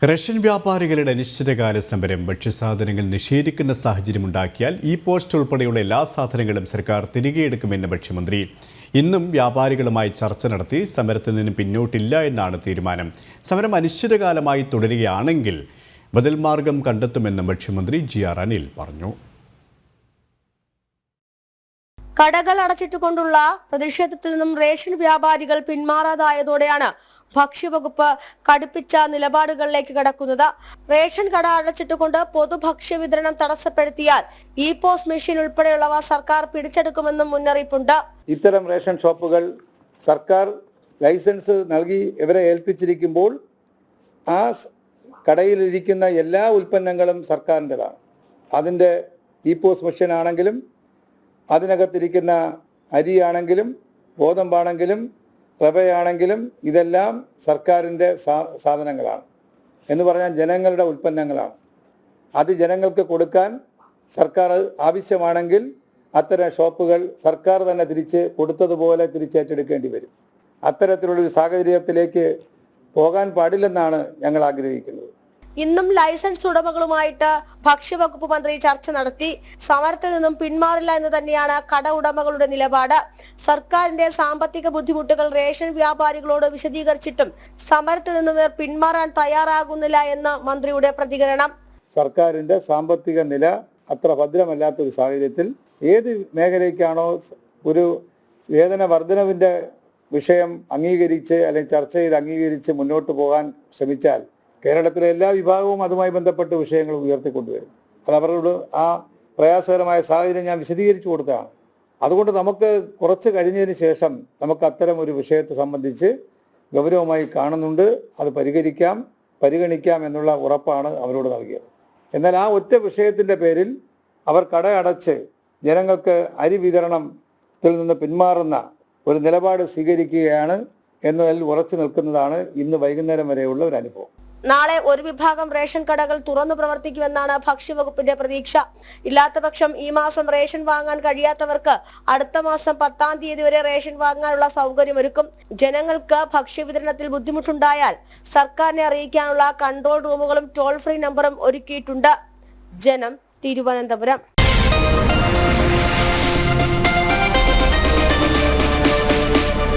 Ration വ്യാപാരികളുടെ അനിശ്ചിതകാല സമരം ഭക്ഷ്യസാധനങ്ങൾ നിഷേധിക്കുന്ന സാഹചര്യമുണ്ടാക്കിയാൽ ഈ പോസ്റ്റ് ഉൾപ്പെടെയുള്ള എല്ലാ സാധനങ്ങളും സർക്കാർ തിരികെയെടുക്കുമെന്ന് ഭക്ഷ്യമന്ത്രി. ഇന്നും വ്യാപാരികളുമായി ചർച്ച നടത്തി സമരത്തിൽ നിന്ന് പിന്നോട്ടില്ല എന്നാണ് തീരുമാനം. സമരം അനിശ്ചിതകാലമായി തുടരുകയാണെങ്കിൽ ബദൽ മാർഗം കണ്ടെത്തുമെന്ന് ഭക്ഷ്യമന്ത്രി GR അനിൽ പറഞ്ഞു. കടകൾ അടച്ചിട്ടുകൊണ്ടുള്ള പ്രതിഷേധത്തിൽ നിന്നും റേഷൻ വ്യാപാരികൾ പിന്മാറാതായതോടെയാണ് ഭക്ഷ്യവകുപ്പ് കടുപ്പിച്ച നിലപാടുകളിലേക്ക് കടക്കുന്നത്. റേഷൻ കട അടച്ചിട്ടുകൊണ്ട് പൊതുഭക്ഷ്യ വിതരണം തടസ്സപ്പെടുത്തിയാൽ POS മെഷീൻ ഉൾപ്പെടെയുള്ളവ സർക്കാർ പിടിച്ചെടുക്കുമെന്നും മുന്നറിയിപ്പുണ്ട്. ഇത്തരം റേഷൻ ഷോപ്പുകൾ സർക്കാർ ലൈസൻസ് നൽകി ഇവരെ ഏൽപ്പിച്ചിരിക്കുമ്പോൾ ആ കടയിലിരിക്കുന്ന എല്ലാ ഉൽപ്പന്നങ്ങളും സർക്കാരിൻ്റെതാണ്. അതിൻ്റെ POS മെഷീൻ ആണെങ്കിലും അതിനകത്തിരിക്കുന്ന അരിയാണെങ്കിലും ഗോതമ്പാണെങ്കിലും റവയാണെങ്കിലും ഇതെല്ലാം സർക്കാരിൻ്റെ സാധനങ്ങളാണ് എന്ന് പറഞ്ഞാൽ ജനങ്ങളുടെ ഉൽപ്പന്നങ്ങളാണ്. അത് ജനങ്ങൾക്ക് കൊടുക്കാൻ സർക്കാർ ആവശ്യമാണെങ്കിൽ അത്തരം ഷോപ്പുകൾ സർക്കാർ തന്നെ തിരിച്ച് കൊടുത്തതുപോലെ തിരിച്ചേറ്റെടുക്കേണ്ടി വരും. അത്തരത്തിലുള്ളൊരു സാഹചര്യത്തിലേക്ക് പോകാൻ പാടില്ലെന്നാണ് ഞങ്ങൾ ആഗ്രഹിക്കുന്നത്. ഇന്നും ലൈസൻസ് ഉടമകളുമായിട്ട് ഭക്ഷ്യവകുപ്പ് മന്ത്രി ചർച്ച നടത്തി. സമരത്തിൽ നിന്നും പിന്മാറില്ല എന്ന് തന്നെയാണ് കട ഉടമകളുടെ നിലപാട്. സർക്കാരിന്റെ സാമ്പത്തിക ബുദ്ധിമുട്ടുകൾ റേഷൻ വ്യാപാരികളോട് വിശദീകരിച്ചിട്ടും സമരത്തിൽ നിന്നും പിന്മാറാൻ തയ്യാറാകുന്നില്ല എന്ന് മന്ത്രിയുടെ പ്രതികരണം. സർക്കാരിന്റെ സാമ്പത്തിക നില അത്ര ഭദ്രമല്ലാത്ത ഒരു സാഹചര്യത്തിൽ ഏത് മേഖലയ്ക്കാണോ ഒരു വേതന വർധനവിന്റെ വിഷയം അംഗീകരിച്ച് അല്ലെങ്കിൽ ചർച്ച ചെയ്ത് അംഗീകരിച്ച് മുന്നോട്ട് പോകാൻ ശ്രമിച്ചാൽ കേരളത്തിലെ എല്ലാ വിഭാഗവും അതുമായി ബന്ധപ്പെട്ട വിഷയങ്ങൾ ഉയർത്തിക്കൊണ്ടുവരും. അത് അവരോട് ആ പ്രയാസകരമായ സാഹചര്യം ഞാൻ വിശദീകരിച്ചു കൊടുത്തതാണ്. അതുകൊണ്ട് നമുക്ക് കുറച്ച് കഴിഞ്ഞതിന് ശേഷം നമുക്ക് അത്തരം ഒരു വിഷയത്തെ സംബന്ധിച്ച് ഗൗരവമായി കാണുന്നുണ്ട്. അത് പരിഗണിക്കാം എന്നുള്ള ഉറപ്പാണ് അവരോട് നൽകിയത്. എന്നാൽ ആ ഒറ്റ വിഷയത്തിൻ്റെ പേരിൽ അവർ കട അടച്ച് ജനങ്ങൾക്ക് അരി വിതരണത്തിൽ നിന്ന് പിന്മാറുന്ന ഒരു നിലപാട് സ്വീകരിക്കുകയാണ് എന്നതിൽ ഉറച്ചു നിൽക്കുന്നതാണ് ഇന്ന് വൈകുന്നേരം വരെയുള്ള ഒരു അനുഭവം. നാളെ ഒരു വിഭാഗം റേഷൻ കടകൾ തുറന്നു പ്രവർത്തിക്കുമെന്നാണ് ഭക്ഷ്യവകുപ്പിന്റെ പ്രതീക്ഷ. ഇല്ലാത്തപക്ഷം ഈ മാസം റേഷൻ വാങ്ങാൻ കഴിയാത്തവർക്ക് അടുത്ത മാസം 10-ാം തീയതി വരെ റേഷൻ വാങ്ങാനുള്ള സൗകര്യമൊരുക്കും. ജനങ്ങൾക്ക് ഭക്ഷ്യവിതരണത്തിൽ ബുദ്ധിമുട്ടുണ്ടായാൽ സർക്കാരിനെ അറിയിക്കാനുള്ള കൺട്രോൾ റൂമുകളും ടോൾ ഫ്രീ നമ്പറും ഒരുക്കിയിട്ടുണ്ട്. ജനം, തിരുവനന്തപുരം.